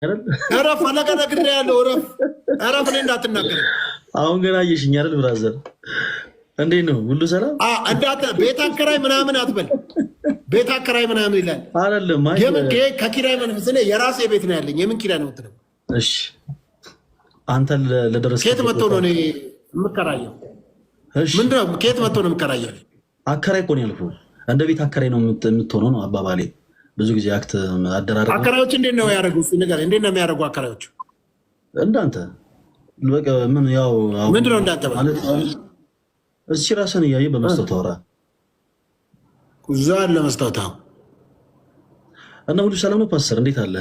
እረፍ አለቀ ነግሬ ያለው እረፍ እኔ እንዳትናገር። አሁን ገና አየሽኝ አይደል ብራዘር? እንዴት ነው ሁሉ ሰላም? እንዳት ቤት አከራይ ምናምን አትበል። ቤት አከራይ ምናምን ይላል አይደለም። የምን ከኪራይ መንፈስ እኔ የራሴ ቤት ነው ያለኝ። የምን ኪራይ ነው የምትለው? እሺ አንተ ለደረስክ ከየት መጥቶ ነው እኔ የምከራየው? እሺ ምንድነው? ከየት መጥቶ ነው የምከራየው? አከራይ እኮ ነው ያልኩህ። እንደ ቤት አከራይ ነው የምትሆነው ነው አባባሌ። ብዙ ጊዜ አክት አደራረግ አከራዮች እንዴት ነው ያደረጉት? ነገር እንዴት ነው የሚያደርጉ አከራዮች? እንዳንተ በቃ ምን ያው ምንድነው እንዳንተ ማለት እዚህ ራስን እያየ በመስታወት አውራ እዛ ለመስታወት እና ሁሉ ሰላም ነው ፓስተር? እንዴት አለ?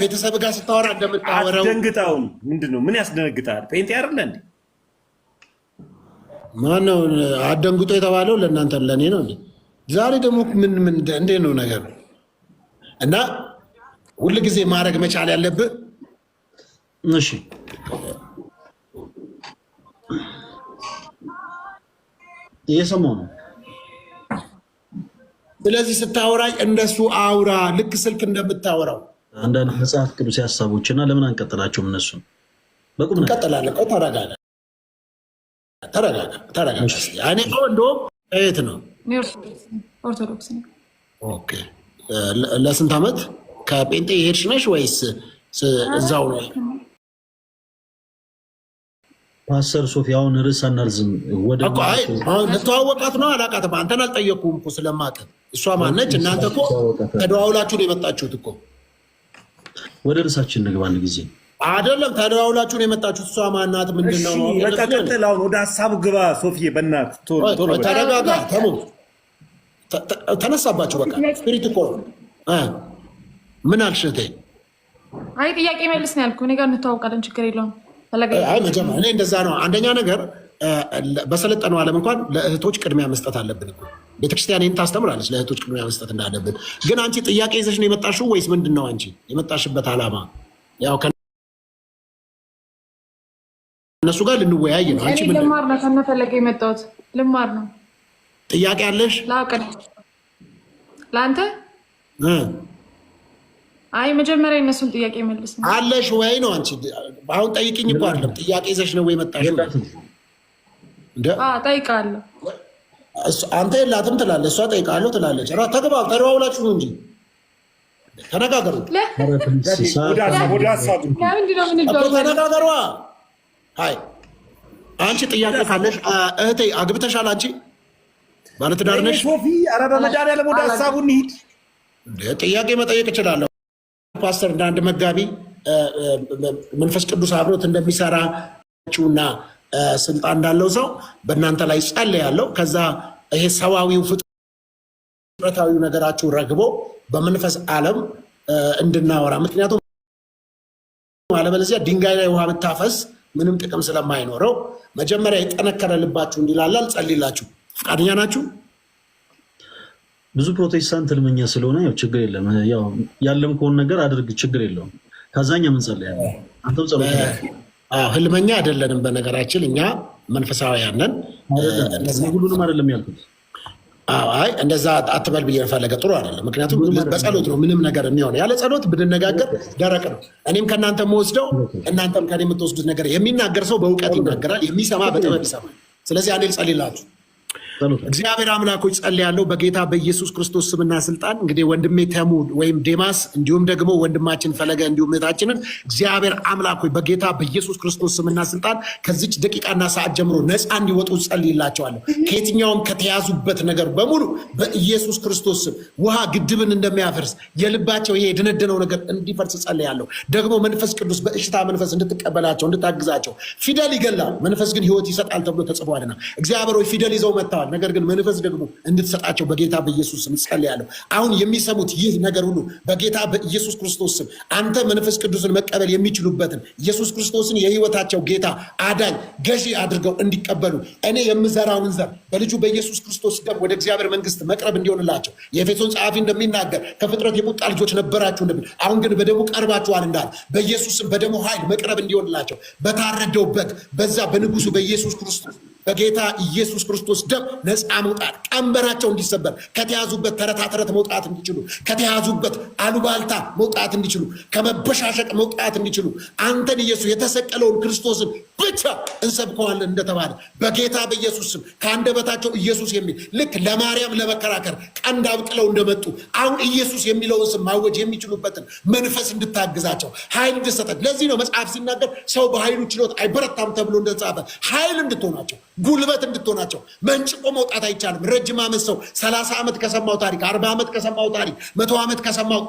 ቤተሰብ ጋር ስታወራ እንደምታወራው አስደንግጣው። ምንድነው? ምን ያስደነግጣል? ጴንጤ አይደለ እንዴ? ማነው አደንግጦ የተባለው? ለእናንተ ለእኔ ነው እንዴ? ዛሬ ደግሞ ምን እንዴት ነው ነገር? እና ሁል ጊዜ ማድረግ መቻል ያለብህ እሺ እየሰማሁ ነው። ስለዚህ ስታወራኝ እንደሱ አውራ፣ ልክ ስልክ እንደምታወራው። አንዳንድ መጽሐፍ ቅዱስ ሀሳቦች እና ለምን አንቀጥላቸውም? እነሱን በቁም እንቀጥላለን። ተረጋጋ። እኔ እንደውም የት ነው ኦርቶዶክስ ነው። ኦኬ። ለስንት ዓመት ከጴንጤ ሄድሽ ነሽ ወይስ እዛው ነው? ፓስተር ሶፊ አሁን ርዕስ አናርዝም። ወደ ልተዋወቃት ነው አላውቃትም። አንተን አልጠየቅኩም እኮ ስለማውቅ። እሷ ማነች? እናንተ እኮ ተደዋውላችሁ ነው የመጣችሁት እኮ። ወደ ርዕሳችን እንግባ። አንድ ጊዜ አይደለም ተደዋውላችሁ ነው የመጣችሁት። እሷ ማናት? ምንድን ነው? በቃ ቀጥል። አሁን ወደ ሀሳቡ ግባ ሶፊዬ፣ በእናትህ ቶሎ ተረጋጋ። ተነሳባችሁ። በቃ ስፒሪት እኮ ምን አልሽ እህቴ? አይ ጥያቄ መልስ ነው ያልኩህ። እኔ ጋር እንተዋወቃለን፣ ችግር የለውም። መጀመሪያ እኔ እንደዛ ነው። አንደኛ ነገር በሰለጠነው ዓለም እንኳን ለእህቶች ቅድሚያ መስጠት አለብን። ቤተክርስቲያን ይህን ታስተምራለች፣ ለእህቶች ቅድሚያ መስጠት እንዳለብን። ግን አንቺ ጥያቄ ይዘሽ ነው የመጣሽው ወይስ ምንድን ነው አንቺ የመጣሽበት ዓላማ? ያው ከእነሱ ጋር ልንወያይ ነው። አንቺ ልማር ነው ከነፈለገ የመጣሁት ልማር ነው። ጥያቄ አለሽ? ላውቅ ለአንተ አይ መጀመሪያ የእነሱን ጥያቄ መልስ ነው አለሽ ወይ ነው። አንቺ አሁን ጠይቅኝ እኮ አይደለም ጥያቄ ይዘሽ ነው ወይ መጣሽው? ጠይቃለሁ። አንተ የላትም ትላለህ፣ እሷ ጠይቃለሁ ትላለች። ተደዋውላችሁ ነው እንጂ ተነጋገሩ። ተነጋገሯ። አይ አንቺ ጥያቄ ካለሽ እህቴ አግብተሻል? አንቺ ባለትዳር ነሽ? ሶፊ ኧረ በመድኃኒዓለም ወደ ሀሳቡ እንሂድ። ጥያቄ መጠየቅ እችላለሁ። ፓስተር እንደ አንድ መጋቢ መንፈስ ቅዱስ አብሮት እንደሚሰራችሁና ስልጣን እንዳለው ሰው በእናንተ ላይ ጸልያለሁ። ከዛ ይሄ ሰዋዊው ፍጥረታዊው ነገራችሁ ረግቦ በመንፈስ ዓለም እንድናወራ፣ ምክንያቱም አለበለዚያ ድንጋይ ላይ ውሃ ብታፈስ ምንም ጥቅም ስለማይኖረው መጀመሪያ የጠነከረ ልባችሁ እንዲላላ ጸልላችሁ። ፈቃደኛ ናችሁ? ብዙ ፕሮቴስታንት ህልመኛ ስለሆነ ያው ችግር የለም። ያው ያለም ከሆነ ነገር አድርግ፣ ችግር የለውም። ከዛኛ ምን ጸልያለሁ። አንተም ጸሎት ህልመኛ አይደለንም። በነገራችን እኛ መንፈሳውያን ነን። ሁሉንም አይደለም ያልኩት። አይ እንደዛ አትበል ብዬ ፈለገ ጥሩ አይደለም። ምክንያቱም በጸሎት ነው ምንም ነገር የሚሆነው። ያለ ጸሎት ብንነጋገር ደረቅ ነው። እኔም ከእናንተ የምወስደው እናንተም ከኔ የምትወስዱት ነገር። የሚናገር ሰው በእውቀት ይናገራል፣ የሚሰማ በጥበብ ይሰማል። ስለዚህ አንዴ ልጸልይላችሁ። እግዚአብሔር አምላኮች ጸልያለሁ በጌታ በኢየሱስ ክርስቶስ ስምና ስልጣን። እንግዲህ ወንድሜ ተሙ ወይም ዴማስ እንዲሁም ደግሞ ወንድማችን ፈለገ እንዲሁም እህታችንን እግዚአብሔር አምላኮች በጌታ በኢየሱስ ክርስቶስ ስምና ስልጣን ከዚች ደቂቃና ሰዓት ጀምሮ ነፃ እንዲወጡ ጸልይላቸዋለሁ። ከየትኛውም ከተያዙበት ነገር በሙሉ በኢየሱስ ክርስቶስ ስም ውሃ ግድብን እንደሚያፈርስ የልባቸው ይሄ የደነደነው ነገር እንዲፈርስ ጸልያለሁ። ደግሞ መንፈስ ቅዱስ በእሽታ መንፈስ እንድትቀበላቸው እንድታግዛቸው። ፊደል ይገላል፣ መንፈስ ግን ሕይወት ይሰጣል ተብሎ ተጽፏልና እግዚአብሔር ሆይ ፊደል ይዘው መጥተዋል። ነገር ግን መንፈስ ደግሞ እንድትሰጣቸው በጌታ በኢየሱስ ስም ጸልያለሁ። አሁን የሚሰሙት ይህ ነገር ሁሉ በጌታ በኢየሱስ ክርስቶስ ስም አንተ መንፈስ ቅዱስን መቀበል የሚችሉበትን ኢየሱስ ክርስቶስን የህይወታቸው ጌታ አዳኝ ገዢ አድርገው እንዲቀበሉ እኔ የምዘራውን ዘር በልጁ በኢየሱስ ክርስቶስ ደም ወደ እግዚአብሔር መንግስት መቅረብ እንዲሆንላቸው የኤፌሶን ጸሐፊ እንደሚናገር ከፍጥረት የቁጣ ልጆች ነበራችሁ እንደሚል አሁን ግን በደሙ ቀርባችኋል እንዳለ በኢየሱስ ስም በደሙ ኃይል መቅረብ እንዲሆንላቸው በታረደው በግ በዛ በንጉሱ በኢየሱስ ክርስቶስ በጌታ ኢየሱስ ክርስቶስ ደም ነፃ መውጣት፣ ቀንበራቸው እንዲሰበር፣ ከተያዙበት ተረታ ተረት መውጣት እንዲችሉ፣ ከተያዙበት አሉባልታ መውጣት እንዲችሉ፣ ከመበሻሸቅ መውጣት እንዲችሉ አንተን ኢየሱስ የተሰቀለውን ክርስቶስን ብቻ እንሰብከዋለን እንደተባለ በጌታ በኢየሱስ ስም ከአንደበታቸው ኢየሱስ የሚል ልክ ለማርያም ለመከራከር ቀንድ አብቅለው እንደመጡ አሁን ኢየሱስ የሚለውን ስም ማወጅ የሚችሉበትን መንፈስ እንድታግዛቸው ኃይል እንድሰጠት። ለዚህ ነው መጽሐፍ ሲናገር ሰው በኃይሉ ችሎት አይበረታም ተብሎ እንደተጻፈ ኃይል እንድትሆናቸው፣ ጉልበት እንድትሆናቸው። መንጭቆ መውጣት አይቻልም። ረጅም ዓመት ሰው 30 ዓመት ከሰማው ታሪክ፣ 40 ዓመት ከሰማው ታሪክ፣ 100 ዓመት ከሰማው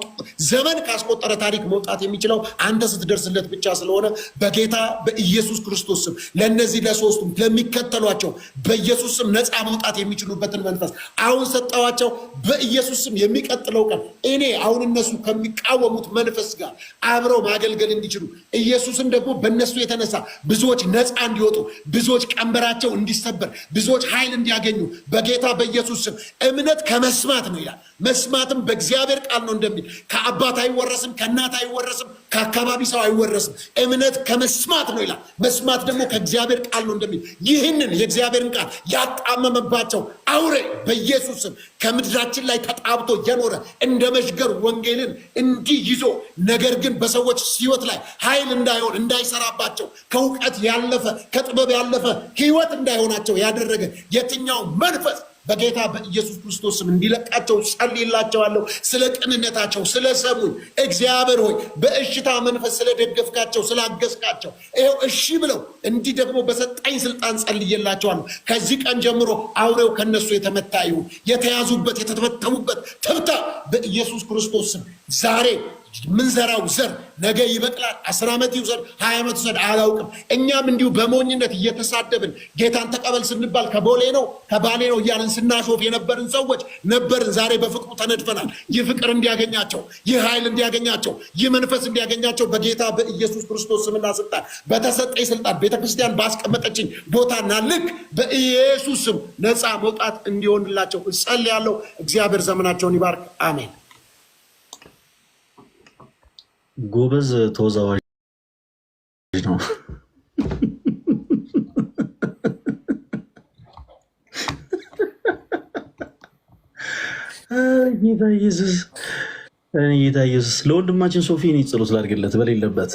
ዘመን ካስቆጠረ ታሪክ መውጣት የሚችለው አንተ ስትደርስለት ብቻ ስለሆነ በጌታ በኢየሱስ ክርስቶስ ስም ለነዚህ ለሶስቱም ለሚከተሏቸው በኢየሱስ ስም ነፃ መውጣት የሚችሉበትን መንፈስ አሁን ሰጠዋቸው። በኢየሱስ ስም የሚቀጥለው ቀን እኔ አሁን እነሱ ከሚቃወሙት መንፈስ ጋር አብረው ማገልገል እንዲችሉ ኢየሱስን ደግሞ በእነሱ የተነሳ ብዙዎች ነፃ እንዲወጡ፣ ብዙዎች ቀንበራቸው እንዲሰበር፣ ብዙዎች ኃይል እንዲያገኙ በጌታ በኢየሱስ ስም። እምነት ከመስማት ነው ይላል። መስማትም በእግዚአብሔር ቃል ነው እንደሚል ከአባት አይወረስም፣ ከእናት አይወረስም፣ ከአካባቢ ሰው አይወረስም። እምነት ከመስማት ነው ይላል። መስማት ደግሞ ከእግዚአብሔር ቃል ነው እንደሚል ይህንን የእግዚአብሔርን ቃል ያጣመመባቸው አውሬ በኢየሱስ ስም ከምድራችን ላይ ተጣብቶ የኖረ እንደ መሽገር ወንጌልን እንዲህ ይዞ ነገር ግን በሰዎች ሕይወት ላይ ኃይል እንዳይሆን እንዳይሰራባቸው ከእውቀት ያለፈ ከጥበብ ያለፈ ሕይወት እንዳይሆናቸው ያደረገ የትኛው መንፈስ በጌታ በኢየሱስ ክርስቶስ ስም እንዲለቃቸው ጸልይላቸዋለሁ። ስለ ቅንነታቸው ስለ ሰሙኝ እግዚአብሔር ሆይ በእሽታ መንፈስ ስለደገፍካቸው ስላገዝካቸው ይኸው እሺ ብለው እንዲህ ደግሞ በሰጣኝ ስልጣን ጸልይላቸዋለሁ። ከዚህ ቀን ጀምሮ አውሬው ከነሱ የተመታ ይሁን። የተያዙበት የተተበተቡበት ትብታ በኢየሱስ ክርስቶስ ስም ዛሬ ምንዘራው ዘር ነገ ይበቅላል። 10 ዓመት ይውሰድ 20 ዓመት ይውሰድ አላውቅም። እኛም እንዲሁ በሞኝነት እየተሳደብን ጌታን ተቀበል ስንባል ከቦሌ ነው ከባሌ ነው እያልን ስናሾፍ የነበርን ሰዎች ነበርን። ዛሬ በፍቅሩ ተነድፈናል። ይህ ፍቅር እንዲያገኛቸው፣ ይህ ኃይል እንዲያገኛቸው፣ ይህ መንፈስ እንዲያገኛቸው በጌታ በኢየሱስ ክርስቶስ ስምና ስልጣን በተሰጠኝ ስልጣን ቤተክርስቲያን ባስቀመጠችኝ ቦታና ልክ በኢየሱስ ስም ነፃ መውጣት እንዲሆንላቸው እጸልያለሁ። እግዚአብሔር ዘመናቸውን ይባርክ። አሜን። ጎበዝ ተወዛዋዥ ነው። ጌታ ኢየሱስ ለወንድማችን ሶፊ እኔ ጸሎት ላድርግለት በሌለበት።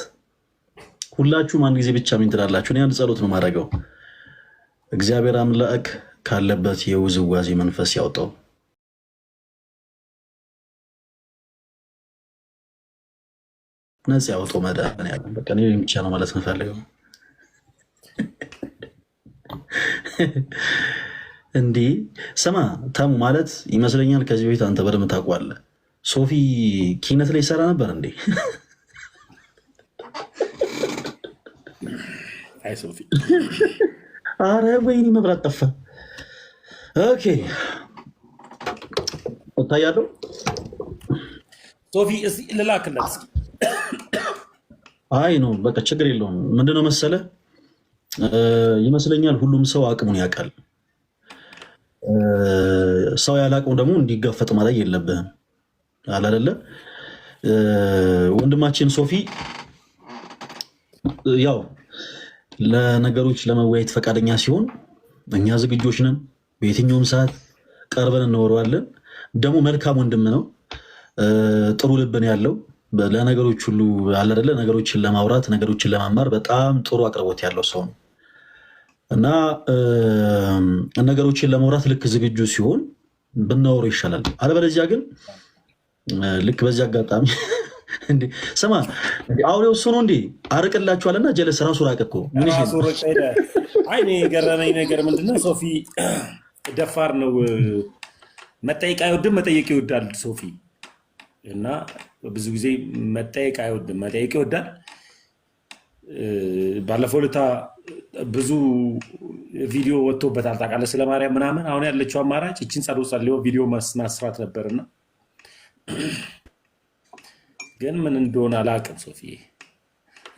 ሁላችሁም አንድ ጊዜ ብቻ ምን ትላላችሁ? እኔ አንድ ጸሎት ነው ማድረገው። እግዚአብሔር አምላክ ካለበት የውዝዋዜ መንፈስ ያውጣው። ነፃ ያውጣው መድኃኒዓለም። በቃ እኔ ብቻ ነው ማለት የምፈልገው። እንዲህ ስማ ተሙ ማለት ይመስለኛል ከዚህ በፊት አንተ በደምብ ታውቀዋለህ። ሶፊ ኪነት ላይ ይሰራ ነበር እንዴ? አይ ሶፊ አረ ወይኔ መብራት ጠፋ። ኦኬ እታያለሁ። ሶፊ እስኪ ልላክለት። አይ ነው በቃ ችግር የለውም። ምንድነው መሰለ ይመስለኛል ሁሉም ሰው አቅሙን ያውቃል። ሰው ያላቀው ደግሞ እንዲጋፈጥ ማለት የለብህም አላደለ። ወንድማችን ሶፊ ያው ለነገሮች ለመወያየት ፈቃደኛ ሲሆን እኛ ዝግጆች ነን። በየትኛውም ሰዓት ቀርበን እናወራዋለን። ደግሞ መልካም ወንድም ነው። ጥሩ ልብን ያለው ለነገሮች ሁሉ አላደለ ነገሮችን ለማውራት ነገሮችን ለማማር በጣም ጥሩ አቅርቦት ያለው ሰው ነው እና ነገሮችን ለማውራት ልክ ዝግጁ ሲሆን ብናወሩ ይሻላል። አለበለዚያ ግን ልክ በዚህ አጋጣሚ እንዴ ስማ አውሬው እሱ ነው እንዴ አርቅላችኋልና ጀለስ ራሱ ራቅ እኮ ራሱ ራቅ ሄደ። አይ እኔ ገረመኝ ነገር ምንድነው ሶፊ ደፋር ነው። መጠየቅ አይወድም መጠየቅ ይወዳል ሶፊ እና ብዙ ጊዜ መጠየቅ አይወድም መጠየቅ ይወዳል። ባለፈው ዕለት ብዙ ቪዲዮ ወጥቶበታል ታውቃለህ፣ ስለ ማርያም ምናምን። አሁን ያለችው አማራጭ እቺን ጸሎት ጸልዮ ቪዲዮ ማስራት ነበርና ግን ምን እንደሆነ አላውቅም። ሶፊ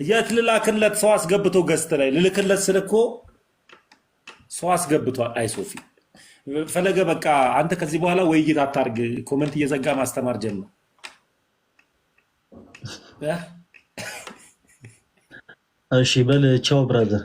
የት ልላክለት? ሰው አስገብቶ ገዝት ላይ ልልክለት ስልኮ ሰው አስገብቷል። አይ ሶፊ ፈለገ በቃ አንተ ከዚህ በኋላ ውይይት አታርግ፣ ኮሜንት እየዘጋ ማስተማር ጀምር። እሺ በል ቻው ብራዘር።